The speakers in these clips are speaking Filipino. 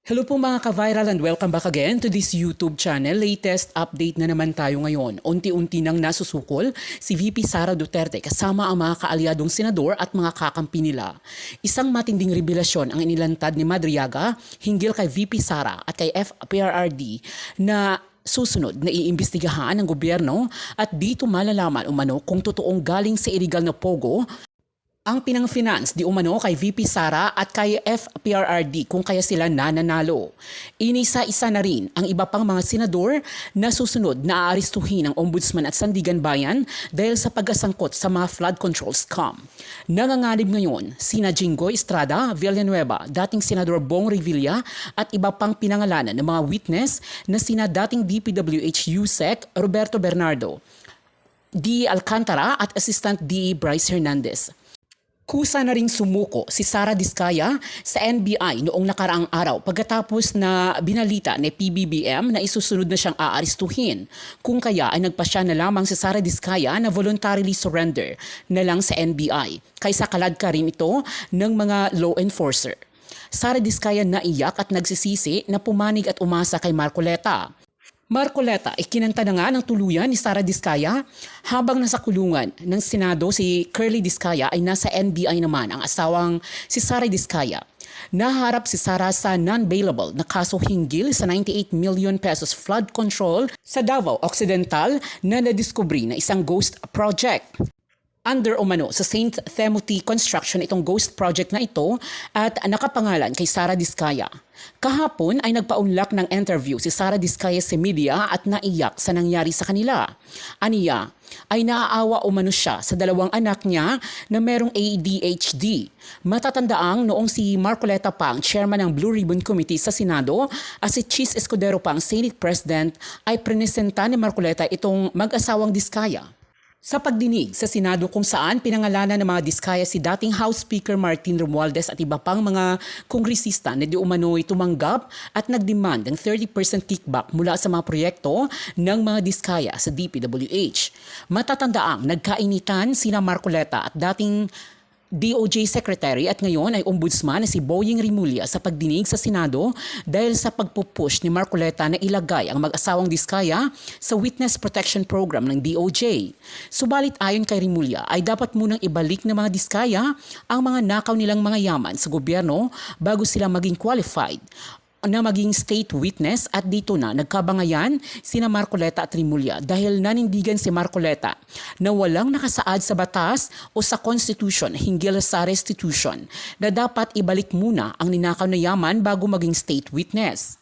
Hello po mga ka-viral and welcome back again to this YouTube channel. Latest update na naman tayo ngayon. Unti-unti nang nasusukol si VP Sara Duterte kasama ang mga kaalyadong senador at mga kakampi nila. Isang matinding revelasyon ang inilantad ni Madriaga hinggil kay VP Sara at kay FPRRD na susunod na iimbestigahan ng gobyerno at dito malalaman umano kung totoong galing sa illegal na pogo ang pinang-finance di umano kay VP Sara at kay FPRRD kung kaya sila nananalo. Inisa-isa na rin ang iba pang mga senador na susunod na aarestuhin ng Ombudsman at Sandigan Bayan dahil sa pagkasangkot sa mga flood control scam. Nanganganib ngayon sina Jinggoy Estrada Villanueva, dating Senador Bong Revilla at iba pang pinangalanan ng mga witness na sina dating DPWH USEC Roberto Bernardo, D. Alcantara at Assistant D. Bryce Hernandez. Kusa na ring sumuko si Sara Diskaya sa NBI noong nakaraang araw pagkatapos na binalita ni PBBM na isusunod na siyang aarestuhin. Kung kaya ay nagpasya na lamang si Sara Diskaya na voluntarily surrender na lang sa NBI kaysa kaladka rin ito ng mga law enforcer. Sara Diskaya naiyak at nagsisisi na pumanig at umasa kay Marcoleta. Marcoleta ay kinanta na nga ng tuluyan ni Sara Diskaya habang nasa kulungan ng Senado si Curly Diskaya ay nasa NBI naman ang asawang si Sara Diskaya. Naharap si Sara sa non-bailable na kaso hinggil sa 98 million pesos flood control sa Davao Occidental na nadiskubre na isang ghost project. Under umano sa St. Timothy Construction itong ghost project na ito at nakapangalan kay Sara Diskaya. Kahapon ay nagpaunlak ng interview si Sara Diskaya sa media at naiyak sa nangyari sa kanila. Aniya ay naaawa umano siya sa dalawang anak niya na merong ADHD. Matatandaang noong si Marcoleta pa ang chairman ng Blue Ribbon Committee sa Senado at si Chis Escudero pa ang Senate President ay presenta ni Marcoleta itong mag-asawang Diskaya. Sa pagdinig sa Senado kung saan pinangalanan ng mga Diskaya si dating House Speaker Martin Romualdez at iba pang mga kongresista na di umano'y tumanggap at nagdemand ng 30% kickback mula sa mga proyekto ng mga Diskaya sa DPWH. Matatandaang nagkainitan sina Marcoleta at dating DOJ Secretary at ngayon ay Ombudsman na si Boying Rimulya sa pagdinig sa Senado dahil sa pagpupush ni Marcoleta na ilagay ang mag-asawang Diskaya sa Witness Protection Program ng DOJ. Subalit ayon kay Rimulya ay dapat munang ibalik ng mga Diskaya ang mga nakaw nilang mga yaman sa gobyerno bago sila maging qualified na maging state witness at dito na nagkabangayan sina Marcoleta at Rimulya dahil nanindigan si Marcoleta na walang nakasaad sa batas o sa constitution hinggil sa restitution na dapat ibalik muna ang ninakaw na yaman bago maging state witness.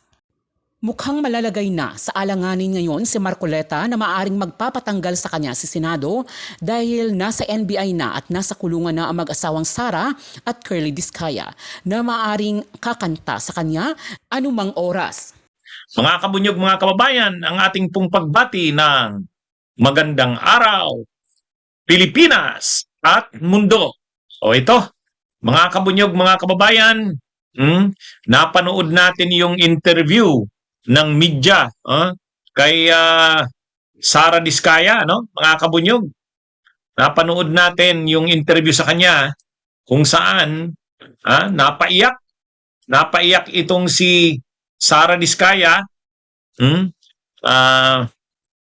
Mukhang malalagay na sa alanganin ngayon si Marcoleta na maaring magpapatanggal sa kanya si Senado dahil nasa NBI na at nasa kulungan na ang mag-asawang Sara at Curly Diskaya na maaring kakanta sa kanya anumang oras. Mga kabunyog, mga kababayan, ang ating pong pagbati ng magandang araw, Pilipinas at mundo. O ito, mga kabunyog, mga kababayan, napanood natin yung interview ng media kay Sara Diskaya, mga kabunyog. Napanood natin yung interview sa kanya kung saan napaiyak itong si Sara Diskaya.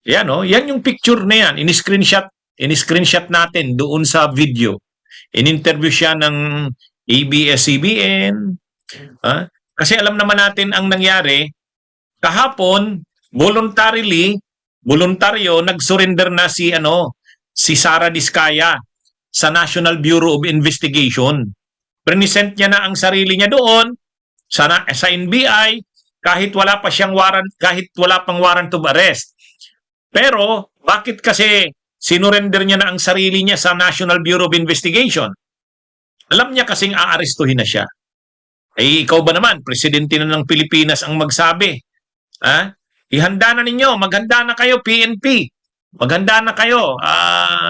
Yan yung picture na yan. In-screenshot natin doon sa video. In-interview siya ng ABS-CBN. Kasi alam naman natin ang nangyari. Kahapon, voluntaryo nag-surrender na si Sara Diskaya sa National Bureau of Investigation. Present niya na ang sarili niya doon sa NBI kahit wala pang warrant of arrest. Pero bakit kasi sinurrender niya na ang sarili niya sa National Bureau of Investigation? Alam niya kasing aarestuhin na siya. Eh, ikaw ba naman, presidente na ng Pilipinas ang magsabi? Ihanda na ninyo, maghanda na kayo PNP, maghanda na kayo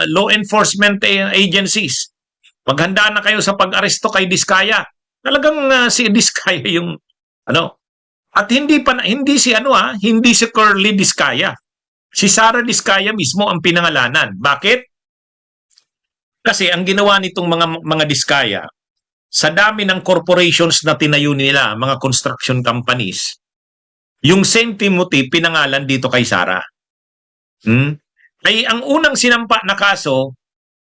law enforcement agencies, maghanda na kayo sa pag-aresto kay Diskaya. Talagang si Diskaya yung at hindi si Curly Diskaya. Si Sara Diskaya mismo ang pinangalanan. Bakit? Kasi ang ginawa nitong mga Diskaya, sa dami ng corporations na tinayo nila, mga construction companies, yung St. Timothy pinangalan dito kay Sara. Ay ang unang sinampa na kaso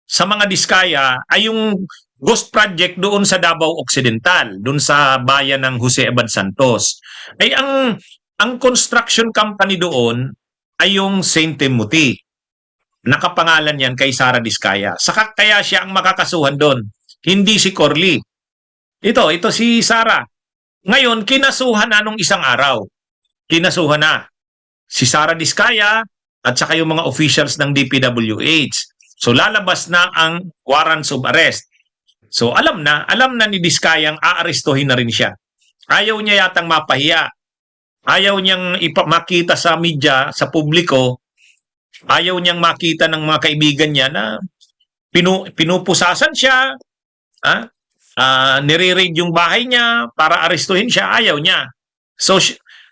sa mga Diskaya ay yung ghost project doon sa Davao Occidental, doon sa bayan ng Jose Abad Santos. Ay ang construction company doon ay yung St. Timothy. Nakapangalan yan kay Sara Diskaya. Saka kaya siya ang makakasuhan doon. Hindi si Corley. Ito si Sara. Ngayon, kinasuhan na nung isang araw. Kinasuhan na si Sara Diskaya at saka yung mga officials ng DPWH. So lalabas na ang warrants of arrest. So alam na ni Diskayang aarestuhin na rin siya. Ayaw niya yatang mapahiya. Ayaw niyang makita sa media, sa publiko. Ayaw niyang makita ng mga kaibigan niya na pinupusasan siya. Nire-raid yung bahay niya para arestuhin siya. Ayaw niya. So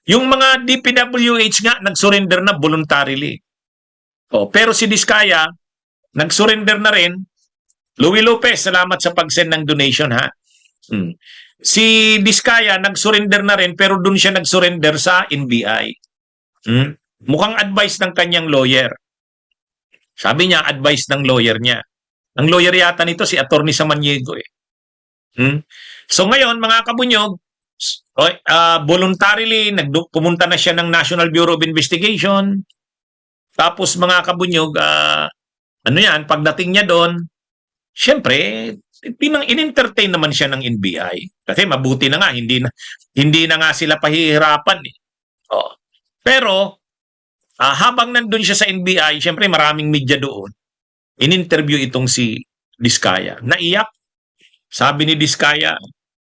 yung mga DPWH nga nag-surrender na voluntarily. Pero si Diskaya nag-surrender na rin. Louie Lopez, salamat sa pag-send ng donation ha. Si Diskaya nag-surrender na rin pero doon siya nag-surrender sa NBI. Mukhang advice ng kanyang lawyer. Sabi niya, advice ng lawyer niya. Ang lawyer yata nito si Attorney Samaniego eh. So ngayon mga kabunyog, voluntarily pumunta na siya ng National Bureau of Investigation. Tapos mga kabunyog, pagdating niya doon, siyempre, in-entertain naman siya ng NBI. Kasi mabuti na nga, hindi na nga sila pahihirapan. Pero, habang nandun siya sa NBI, siyempre maraming media doon. In-interview itong si Diskaya. Naiyak. Sabi ni Diskaya,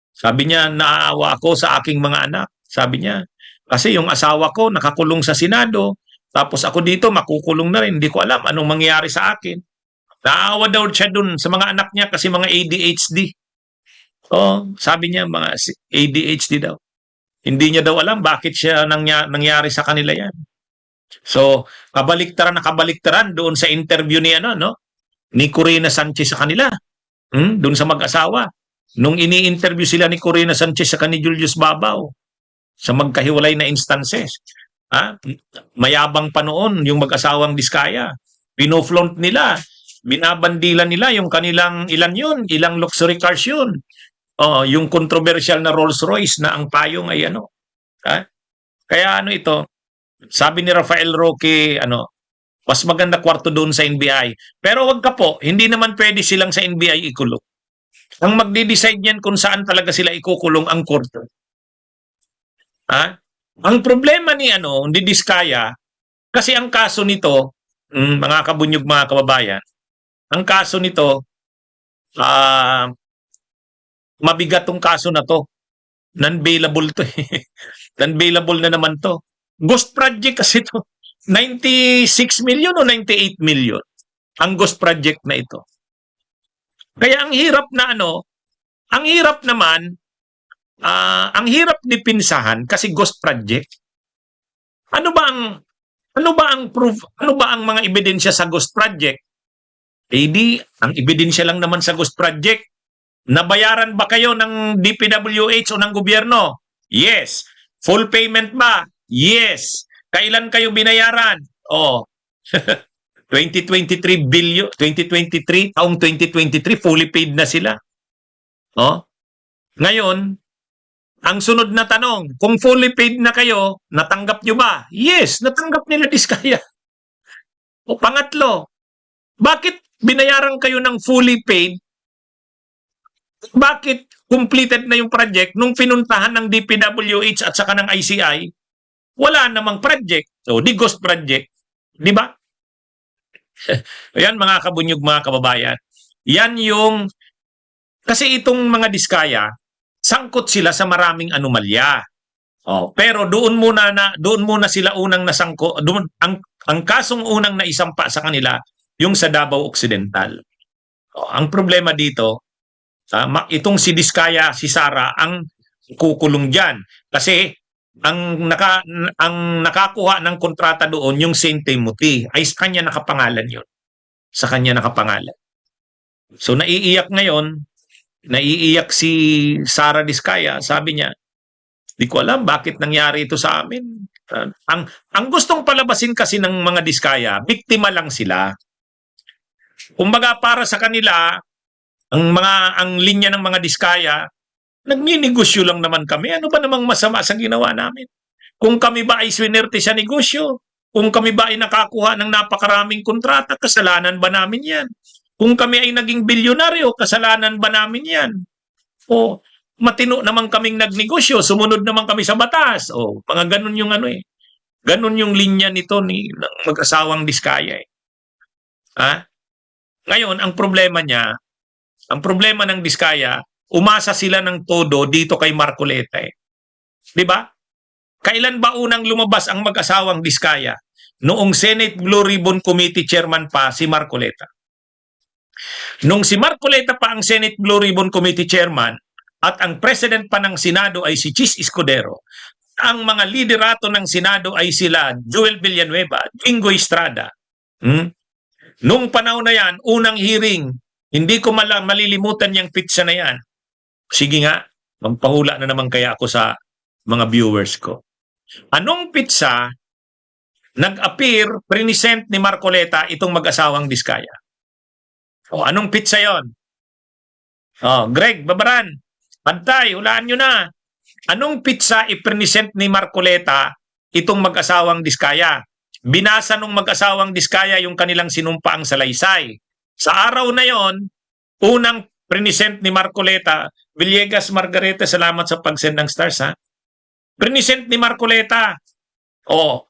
sabi niya, naaawa ako sa aking mga anak. Sabi niya, kasi yung asawa ko nakakulong sa Senado, tapos ako dito makukulong na rin. Hindi ko alam anong mangyayari sa akin. Naawa daw siya dun sa mga anak niya kasi mga ADHD. Sabi niya mga ADHD daw. Hindi niya daw alam bakit siya nangyari sa kanila yan. So, kabaliktaran doon sa interview ni Corina Sanchez sa kanila. Doon sa mag-asawa. Nung ini-interview sila ni Corina Sanchez sa ni Julius Babaw sa magkahiwalay na instances. Mayabang pa noon yung mag-asawang Diskaya. Pinoflaunt nila. Binabandilan nila yung kanilang ilang luxury cars yun. Yung controversial na Rolls Royce na ang payong ay Kaya ito, sabi ni Rafael Roque, mas maganda kwarto doon sa NBI. Pero wag ka po, hindi naman pwede silang sa NBI ikulong. Ang magde-decide niyan kung saan talaga sila ikukulong ang korte. Ang problema ni Diskaya, kasi ang kaso nito, mga kabunyog mga kababayan, ang kaso nito, mabigat tong kaso na to. Non-bailable to. Non-bailable na naman to. Ghost project kasi to. 96 million o 98 million ang ghost project na ito. Kaya ang hirap ang hirap naman, ang hirap dipinsahan kasi ghost project. Ano ba ang proof? Ano ba ang mga ebidensya sa ghost project? Ang ebidensya lang naman sa ghost project, nabayaran ba kayo ng DPWH o ng gobyerno? Yes. Full payment ba? Yes. Kailan kayo binayaran? 2023 billion, 2023, taong 2023, fully paid na sila. Ngayon, ang sunod na tanong, kung fully paid na kayo, natanggap nyo ba? Yes, natanggap nila Diskaya. Pangatlo, bakit binayaran kayo ng fully paid? Bakit completed na yung project nung pinuntahan ng DPWH at saka ng ICI? Wala namang project. So, di ghost project. Di ba? Ayan mga kabunyog, mga kababayan. Yan yung, kasi itong mga Diskaya, sangkot sila sa maraming anomalya. Pero doon muna sila unang nasangko, ang kasong unang naisampa sa kanila, yung sa Davao Occidental. Ang problema dito, itong si Diskaya, si Sara, ang kukulong dyan. Kasi ang nakakuha ng kontrata doon, yung St. Timothy, ay sa kanya nakapangalan yun. Sa kanya nakapangalan. So naiiyak ngayon, naiiyak si Sara Diskaya, sabi niya, di ko alam bakit nangyari ito sa amin. Ang gustong palabasin kasi ng mga Diskaya, biktima lang sila. Kumbaga para sa kanila, ang linya ng mga Diskaya, nagninegosyo lang naman kami. Ano ba namang masama sa ginawa namin? Kung kami ba ay swinerte sa negosyo, kung kami ba ay nakakuha ng napakaraming kontrata, kasalanan ba namin yan? Kung kami ay naging bilyonaryo, kasalanan ba namin yan? O matino naman kaming nagnegosyo, sumunod naman kami sa batas. O mga ganun yung ano eh. Ganun yung linya nito ng mag-asawang Diskaya eh. Ha? Ngayon, ang problema ng Diskaya, umasa sila ng todo dito kay Marcoleta eh. 'Di ba? Kailan ba unang lumabas ang mag-asawang Diskaya? Noong Senate Blue Ribbon Committee Chairman pa si Marcoleta. Nung si Marcoleta pa ang Senate Blue Ribbon Committee Chairman at ang President pa ng Senado ay si Chis Escudero, ang mga liderato ng Senado ay sila Joel Villanueva, Jingo Estrada. Nung panahon na yan, unang hearing, hindi ko malilimutan yung pizza na yan. Sige nga, magpahula na naman kaya ako sa mga viewers ko. Anong pizza nag-appear, present ni Marcoleta itong mag-asawang Diskaya? O, anong pizza yon? O, Greg, Babaran, Pantay, hulaan nyo na. Anong pizza i-present ni Marcoleta itong mag-asawang Diskaya? Binasa nung mag-asawang Diskaya yung kanilang sinumpaang salaysay. Sa araw na yon, unang present ni Marcoleta, Villegas Margareta, salamat sa pag-send ng stars ha. Present ni Marcoleta. Oh,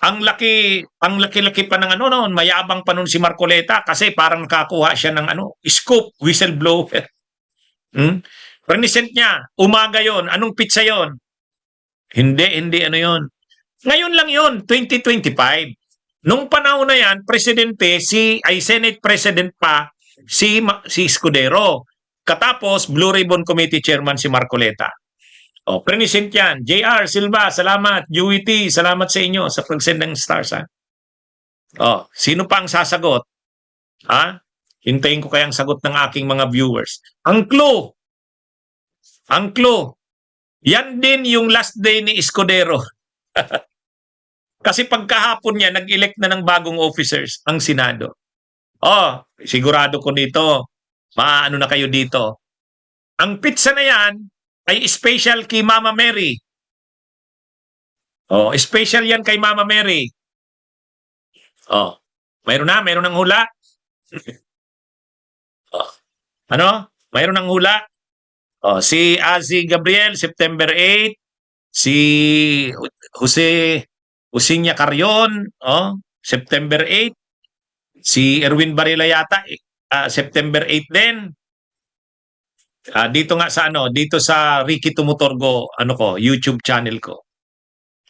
ang laki-laki pa ng ano noon, mayabang pa noon si Marcoleta kasi parang nakakuha siya ng scoop, whistleblower. Present niya, umaga yon. Anong pizza yon? Hindi ano yon. Ngayon lang yon, 2025. Nung panahon na yan, Senate President pa si Escudero. Katapos, Blue Ribbon Committee Chairman si Marcoleta. O, present yan. JR Silva, salamat. UET, salamat sa inyo sa pag-send ng stars. Ha? O, sino pa ang sasagot? Ha? Hintayin ko kayang sagot ng aking mga viewers. Ang clue, yan din yung last day ni Escudero. Kasi pagkahapon niya, nag-elect na ng bagong officers ang Senado. Oh, sigurado ko dito, maano na kayo dito. Ang pizza na yan ay special kay Mama Mary. Oh, special yan kay Mama Mary. Oh, mayroon ng hula. Oh, mayroon ng hula. Oh, si Azi Gabriel, September 8. Si Usinya Carion, September 8. Si Erwin Barila yata, September 8 din. Dito nga sa dito sa Ricky Tumutorgo, YouTube channel ko.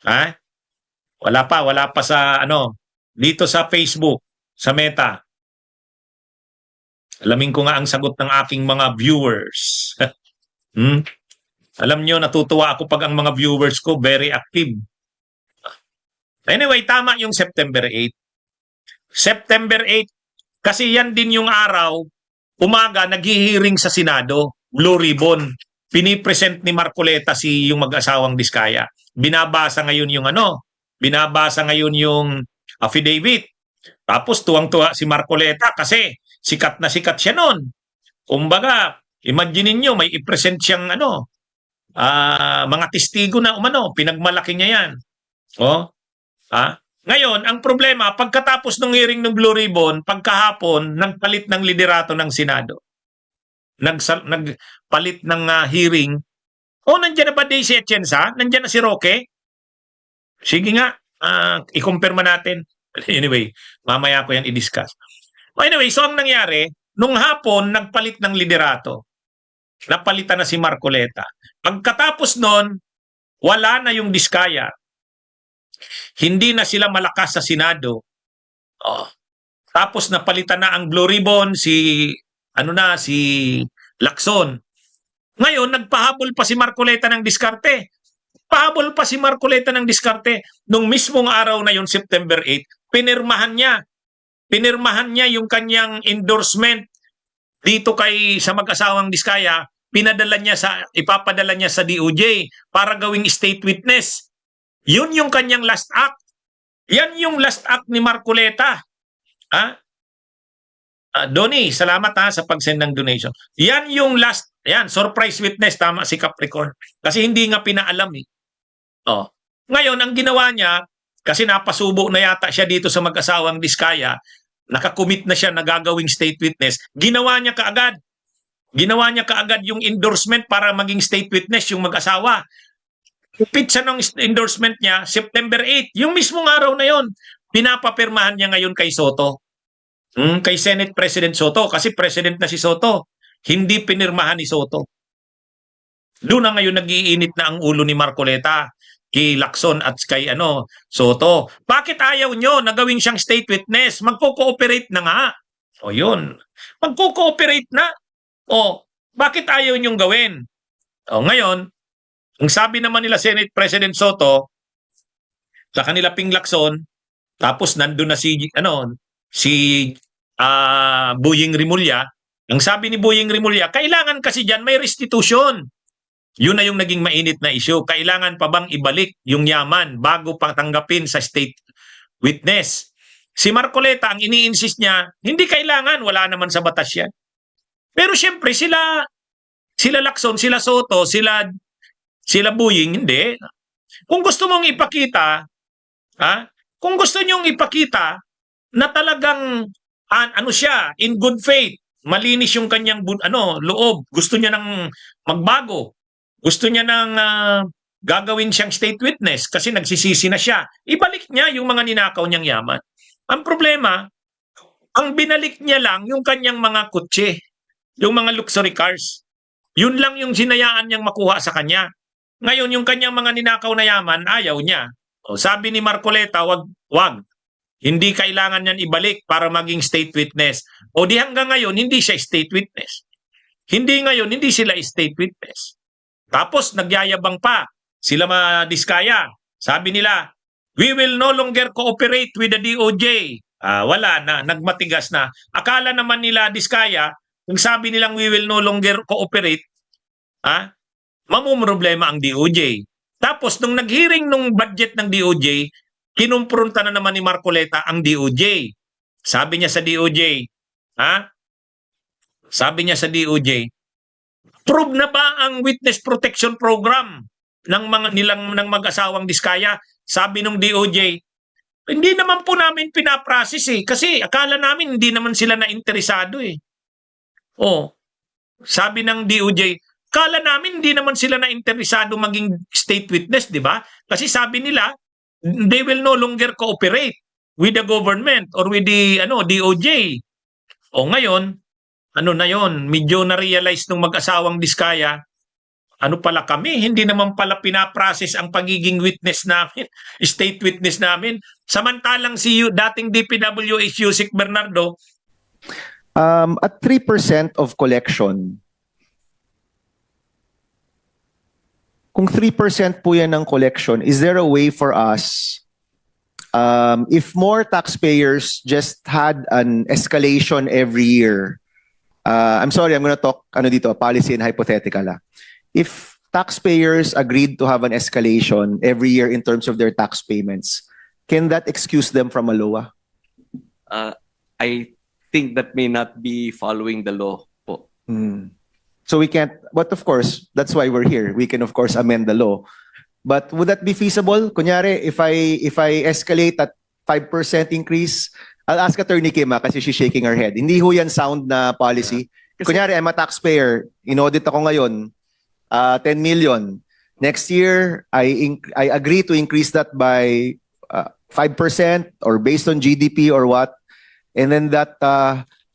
Ha? Wala pa sa dito sa Facebook, sa Meta. Alamin ko nga ang sagot ng aking mga viewers. Alam nyo, natutuwa ako pag ang mga viewers ko very active. Anyway, tama yung September 8. September 8, kasi yan din yung araw, umaga, naghihiring sa Senado, Blue Ribbon. Pinipresent ni Marcoleta yung mag-asawang Diskaya. Binabasa ngayon yung affidavit. Tapos tuwang-tuwa si Marcoleta kasi sikat na sikat siya noon. Kumbaga, imagine niyo may i-present siyang mga testigo na pinagmalaki niya yan. Ngayon, ang problema, pagkatapos ng hearing ng Blue Ribbon, pagkahapon, nagpalit ng liderato ng Senado. Nagpalit ng hearing. Nandiyan na ba Daisy Atienza? Nandiyan na si Roque? Sige nga, i-confirm natin. Anyway, mamaya ko yan i-discuss. Anyway, so ang nangyari, nung hapon, nagpalit ng liderato. Napalitan na si Marcoleta. Pagkatapos nun, wala na yung Diskaya. Hindi na sila malakas sa Senado. Tapos napalitan na ang Blue Ribbon, si Lacson. Ngayon, nagpahabol pa si Marcoleta ng diskarte. Pahabol pa si Marcoleta ng diskarte. Nung mismong araw na yun, September 8, pinirmahan niya yung kanyang endorsement dito sa mag-asawang Diskaya, ipapadala niya sa DOJ para gawing state witness. Yun yung kanyang last act. Yan yung last act ni Marcoleta. Ha? Donnie, salamat sa pag-send ng donation. Yan yung surprise witness, tama si Capricorn. Kasi hindi nga pinaalam eh. Oh. Ngayon, ang ginawa niya, kasi napasubo na yata siya dito sa mag-asawang Diskaya, nakakommit na siya na gagawing state witness, ginawa niya kaagad. Ginawa niya kaagad yung endorsement para maging state witness yung mag-asawa. Pitsa ng endorsement niya, September 8. Yung mismong araw na yon, pinapapirmahan niya ngayon kay Soto. Kay Senate President Soto. Kasi president na si Soto. Hindi pinirmahan ni Soto. Doon na ngayon nag-iinit na ang ulo ni Marcoleta, kay Lacson at kay Soto. Bakit ayaw nyo na gawing siyang state witness? Magko-cooperate na nga. O yun. Magko-cooperate na. O, bakit ayaw nyong gawin? O ngayon, ang sabi naman nila Senate President Soto, sa kanila Ping Lacson, tapos nandun na si Boying Rimulya, ang sabi ni Boying Rimulya, kailangan kasi dyan may restitution. Yun na yung naging mainit na issue. Kailangan pa bang ibalik yung yaman bago pang tanggapin sa state witness? Si Marcoleta, ang ini-insist niya, hindi kailangan, wala naman sa batas yan. Pero siyempre, sila Lacson, sila Soto, sila Boying, hindi. Kung gusto mong ipakita, kung gusto nyong ipakita na talagang siya, in good faith, malinis yung kanyang loob, gusto niya nang magbago, gusto niya nang gagawin siyang state witness kasi nagsisisi na siya, ibalik niya yung mga ninakaw niyang yaman. Ang problema, ang binalik niya lang yung kanyang mga kutse, yung mga luxury cars. Yun lang yung sinayaan niyang makuha sa kanya. Ngayon, yung kanyang mga ninakaw na yaman, ayaw niya. O, sabi ni Marcoleta, wag. Hindi kailangan niyan ibalik para maging state witness. O di hanggang ngayon, hindi siya state witness. Hindi sila state witness. Tapos, nagyayabang pa. Sila Diskaya. Sabi nila, we will no longer cooperate with the DOJ. Wala na, nagmatigas na. Akala naman nila Diskaya, kung sabi nilang we will no longer cooperate, mamumroblema ang DOJ. Tapos, nung nag-hearing nung budget ng DOJ, kinumpronta na naman ni Marcoleta ang DOJ. Sabi niya sa DOJ, prove na ba ang witness protection program ng mag-asawang Diskaya? Sabi ng DOJ, hindi naman po namin pinaprocess kasi akala namin hindi naman sila na interesado sabi ng DOJ, akala namin hindi naman sila na interesado maging state witness, di ba? Kasi sabi nila, they will no longer cooperate with the government or with the DOJ. Ngayon, medyo na-realize ng mag-asawang Diskaya, pala kami, hindi naman pala pinaprocess ang pagiging witness namin, state witness namin. Samantalang si dating DPWH Yusek Bernardo, at 3% of collection, kung 3% po yan ng collection, is there a way for us, if more taxpayers just had an escalation every year, I'm sorry, I'm going to talk policy and hypothetical. If taxpayers agreed to have an escalation every year in terms of their tax payments, can that excuse them from a LOA? I think that may not be following the law po. So we can't, but of course, that's why we're here. We can of course amend the law. But would that be feasible? Kunyari, if I escalate at 5% increase, I'll ask Attorney Kim kasi she's shaking her head. Hindi ho yan sound na policy. Kunyari, I'm a taxpayer. In-audit ako ngayon, 10 million. Next year, I agree to increase that by 5% or based on GDP or what. And then that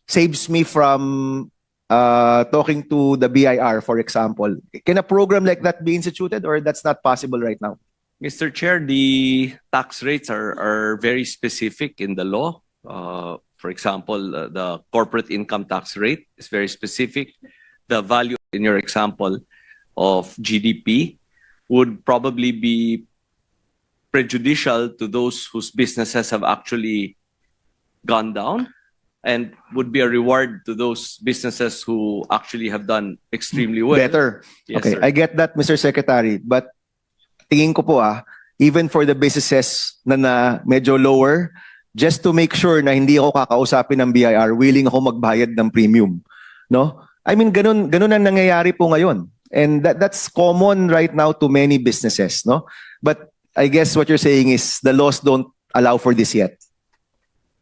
saves me from talking to the BIR, for example. Can a program like that be instituted or that's not possible right now? Mr. Chair, the tax rates are very specific in the law. For example, the corporate income tax rate is very specific. The value in your example of GDP would probably be prejudicial to those whose businesses have actually gone down. and would be a reward to those businesses who actually have done extremely well. Better. Yes, Okay, sir. I get that, Mr. Secretary. But tingin ko po even for the businesses na medyo lower, just to make sure na hindi ako kakausapin ng BIR, willing ako magbayad ng premium. No? I mean, ganun ang nangyayari po ngayon. And that's common right now to many businesses. No? But I guess what you're saying is the laws don't allow for this yet.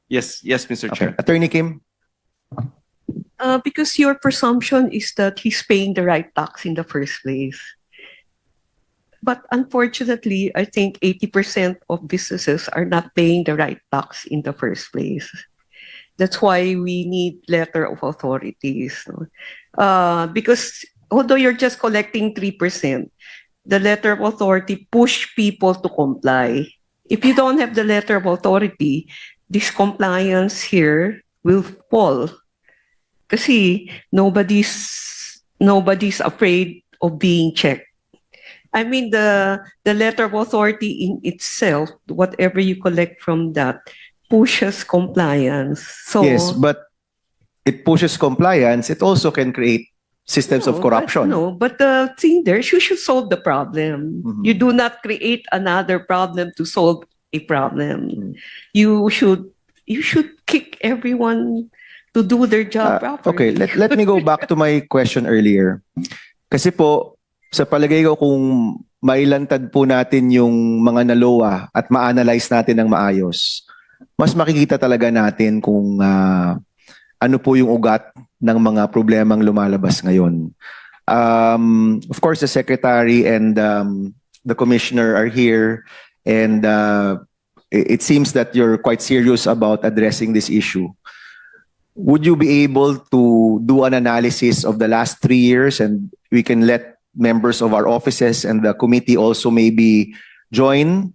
Yes, Mr. Okay. Chair. Attorney Kim? Because your presumption is that he's paying the right tax in the first place. But unfortunately, I think 80% of businesses are not paying the right tax in the first place. That's why we need letter of authorities. Because although you're just collecting 3%, the letter of authority push people to comply. If you don't have the letter of authority, this compliance here will fall. Kasi nobody's afraid of being checked. I mean, the letter of authority in itself, whatever you collect from that, pushes compliance. So Yes, but it pushes compliance. It also can create systems of corruption. But the thing there, you should solve the problem. Mhm. You do not create another problem to solve a problem. You should kick everyone to do their job Okay, properly. let me go back to my question earlier. Kasi po, sa palagay ko kung mailantad po natin yung mga naloa at ma-analyze natin ng maayos, mas makikita talaga natin kung ano po yung ugat ng mga problemang lumalabas ngayon. Of course, the Secretary and the Commissioner are here, and it seems that you're quite serious about addressing this issue. Would you be able to do an analysis of the last 3 years, and we can let members of our offices and the committee also maybe join,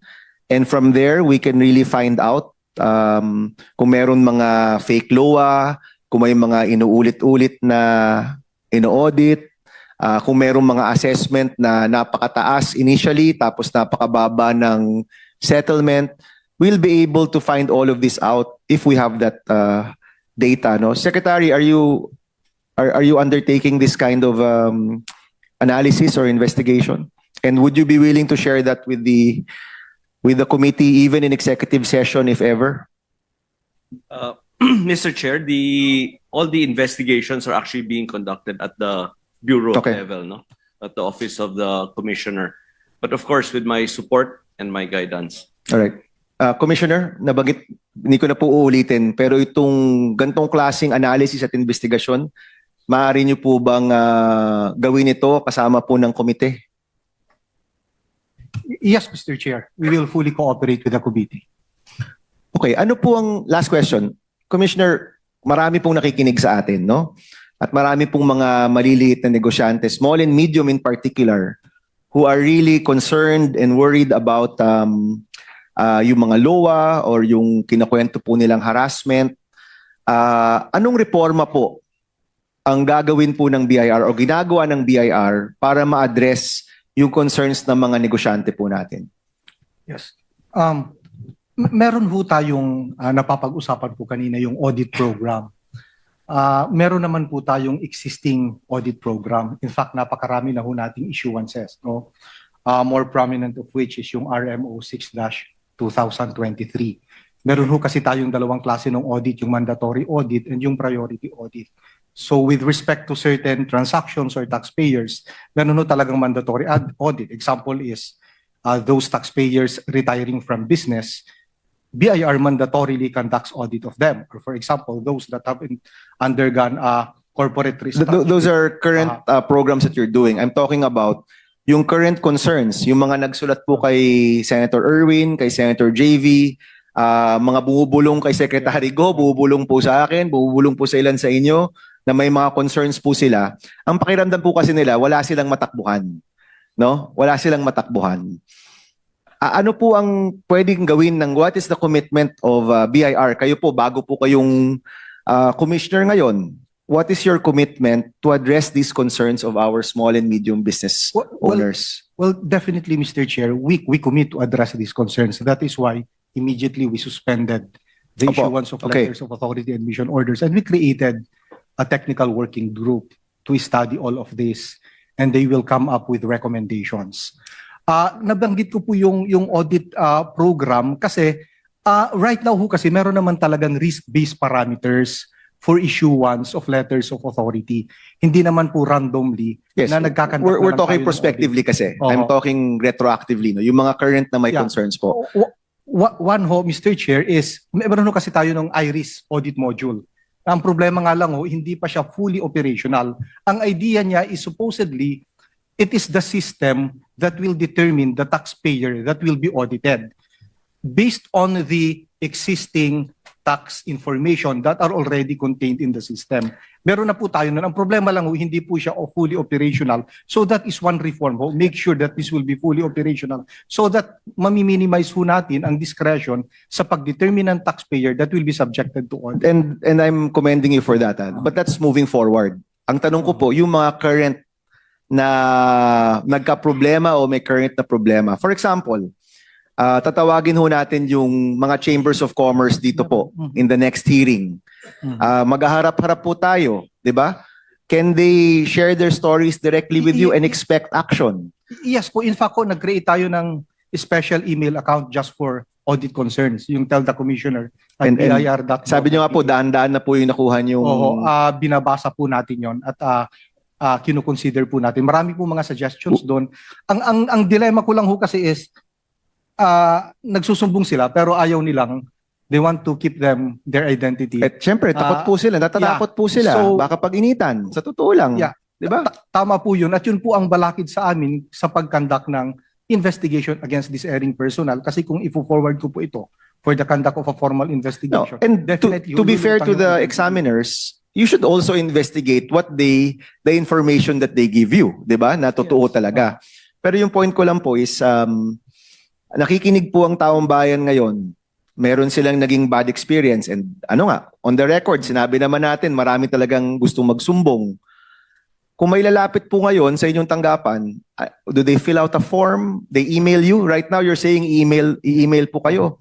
and from there we can really find out kung meron mga fake LOA, kung may mga inuulit-ulit na ino-audit, kung meron mga assessment na napakataas initially tapos napakababa ng settlement. We'll be able to find all of this out if we have that data. No, Secretary, are you undertaking this kind of analysis or investigation? And would you be willing to share that with the committee, even in executive session, if ever? Mr. Chair, all the investigations are actually being conducted at the bureau Okay. level, no? At the office of the commissioner. But of course, with my support and my guidance. All right. Commissioner, nabanggit, hindi ko na po uulitin, pero itong gantong klaseng analysis at investigasyon, maaari niyo po bang gawin ito kasama po ng komite? Yes, Mr. Chair. We will fully cooperate with the committee. Okay, ano po ang last question? Commissioner, marami pong nakikinig sa atin, no? At marami pong mga maliliit na negosyante, small and medium in particular, who are really concerned and worried about yung mga LOA or yung kinakwento po nilang harassment. Anong reforma po ang gagawin po ng BIR o ginagawa ng BIR para ma-address yung concerns ng mga negosyante po natin? Yes. Meron ho tayong napapag-usapan po kanina yung audit program. Meron naman po tayong existing audit program. In fact, napakarami na ho nating issuances. No? More prominent of which is yung RMO 6-2023. Meron ho kasi tayong dalawang klase ng audit, yung mandatory audit and yung priority audit. So with respect to certain transactions or taxpayers, meron ho talagang mandatory audit. Example is those taxpayers retiring from business, BIR mandatorily conducts audit of them. Or for example, those that have undergone corporate restructuring. Those are current programs that you're doing. I'm talking about yung current concerns, yung mga nagsulat po kay Senator Erwin, kay Senator JV, mga bumubulong kay Secretary Go, bumubulong po sa akin, bumubulong po sa ilan sa inyo, na may mga concerns po sila. Ang pakiramdam po kasi nila, wala silang matakbuhan. No? Wala silang matakbuhan. Ano po ang pwedeng gawin ng what is the commitment of BIR? Kayo po, bago po kayong commissioner ngayon, what is your commitment to address these concerns of our small and medium business owners? Well, definitely, Mr. Chair, we commit to address these concerns. That is why immediately we suspended the Opo. issuance of Okay. letters of authority and mission orders. And we created a technical working group to study all of this, and they will come up with recommendations. Nabanggit ko po yung audit program kasi right now ho kasi meron naman talagang risk-based parameters for issuance of letters of authority. Hindi naman po randomly Yes. na nagkakandak We're na lang talking tayo ng prospectively kasi. Oo. I'm talking retroactively, no? Yung mga current na may Yeah. concerns po. One ho, Mr. Chair, is meron ho kasi tayo ng IRIS audit module. Ang problema nga lang ho, hindi pa siya fully operational. Ang idea niya is supposedly, it is the system that will determine the taxpayer that will be audited based on the existing tax information that are already contained in the system. Meron na po tayo nun. Ang problema lang ho, hindi po siya fully operational. So that is one reform ho. Make sure that this will be fully operational so that mami-minimize ho natin ang discretion sa pag-determine ng taxpayer that will be subjected to audit. And I'm commending you for that. But that's moving forward. Ang tanong ko po, yung mga current na nagka-problema o may current na problema. For example, tatawagin ho natin yung mga chambers of commerce dito po in the next hearing. Maghaharap-harap po tayo, di ba? Can they share their stories directly with you and expect action? Yes po, in fact po, nag-create tayo ng special email account just for audit concerns, yung tell the commissioner at And BIR.gov. sabi nyo nga po, daan-daan na po yung nakuha yung... Oo, binabasa po natin yon at kinukonsider po natin. Marami po mga suggestions doon. Ang dilemma ko lang ho kasi is nagsusumbong sila pero ayaw nilang, they want to keep their identity. At syempre, takot po sila, natatakot po sila. So- Baka pag-initan. Sa totoo lang. Yeah. Di ba? Tama po yun. At yun po ang balakid sa amin sa pag-conduct ng investigation against this erring personnel. Kasi kung i-forward ko po ito for the conduct of a formal No. investigation. And definitely, to be hululutan fair to yung the identity. examiners, you should also investigate the information that they give you, 'di ba? Na totoo Yes. talaga. Pero yung point ko lang po is nakikinig po ang taong bayan ngayon. Meron silang naging bad experience and ano nga, on the record sinabi naman natin marami talagang gustong magsumbong. Kung may lalapit po ngayon sa inyong tanggapan, do they fill out a form? They email you? Right now you're saying i-email po kayo.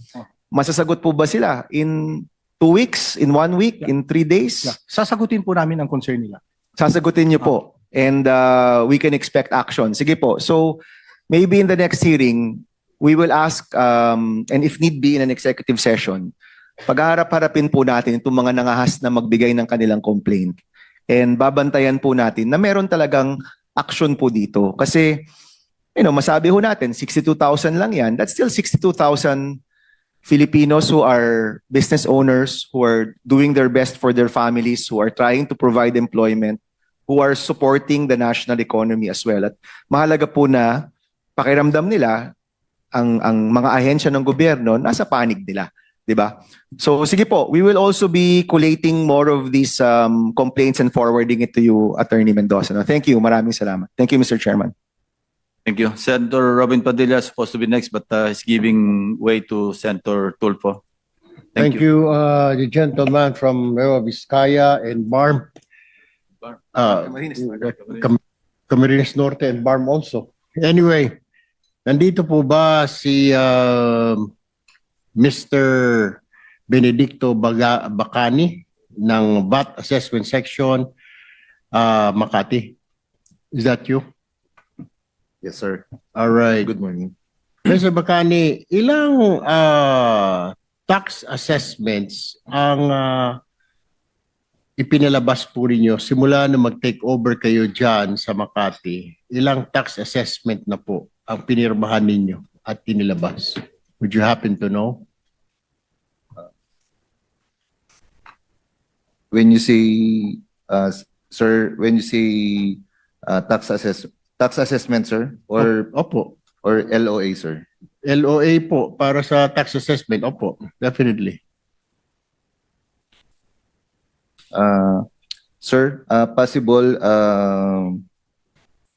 Masasagot po ba sila in 2 weeks, in 1 week, Yeah. in 3 days? Yeah. Sasagutin po namin ang concern nila. Sasagutin niyo po. And we can expect action. Sige po. So maybe in the next hearing, we will ask, and if need be in an executive session, pagharap-harapin po natin itong mga nangahas na magbigay ng kanilang complaint. And babantayan po natin na meron talagang action po dito. Kasi, masabi ho natin, 62,000 lang yan. That's still 62,000 Filipinos who are business owners, who are doing their best for their families, who are trying to provide employment, who are supporting the national economy as well. At mahalaga po na pakiramdam nila ang mga ahensya ng gobyerno nasa panig nila, 'di ba? So sige po, we will also be collating more of these complaints and forwarding it to you, Attorney Mendoza. No? Thank you, maraming salamat. Thank you, Mr. Chairman. Thank you. Senator Robin Padilla is supposed to be next, but is giving way to Senator Tulfo. Thank you, the gentleman from Nueva Vizcaya and BARM. Camarines Norte and BARM also. Anyway, nandito po ba si Mr. Benedicto Bacani ng VAT Assessment Section, Makati? Is that you? Yes, sir. All right. Good morning. Mr. Bacani, ilang tax assessments ang ipinalabas po ninyo simula na mag-take over kayo dyan sa Makati? Ilang tax assessment na po ang pinirmahan ninyo at inilabas? Would you happen to know? When you say, sir, when you say tax assessment, sir, or Opo. LOA, sir? LOA po para sa tax assessment. Opo, definitely. Sir, possible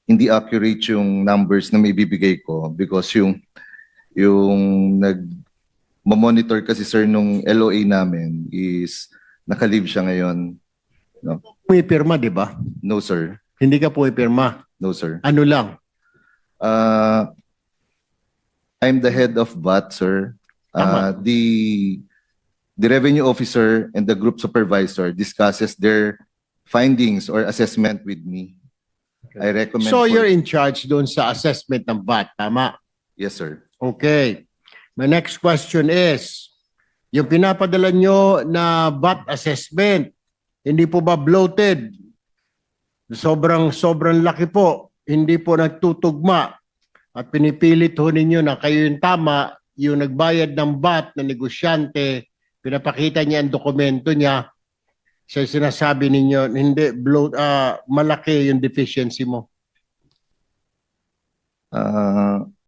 hindi accurate yung numbers na may bibigay ko because yung nag-monitor kasi, sir, nung LOA namin is naka-leave siya ngayon. No, Pumipirma, di ba? no, sir. Hindi ka pumipirma. No, sir. Ano lang? I'm the head of VAT, sir. Tama. The the revenue officer and the group supervisor discusses their findings or assessment with me. I recommend. So for- you're in charge doon sa assessment ng VAT, tama? Yes, sir. Okay. My next question is, yung pinapadala nyo na VAT assessment, hindi po ba bloated? Sobrang laki po. Hindi po nagtutugma. At pinipilit ho ninyo na kayo yung tama, yung nagbayad ng VAT na negosyante, pinapakita niya ang dokumento niya, sa sinasabi ninyo, hindi, malaki yung deficiency mo.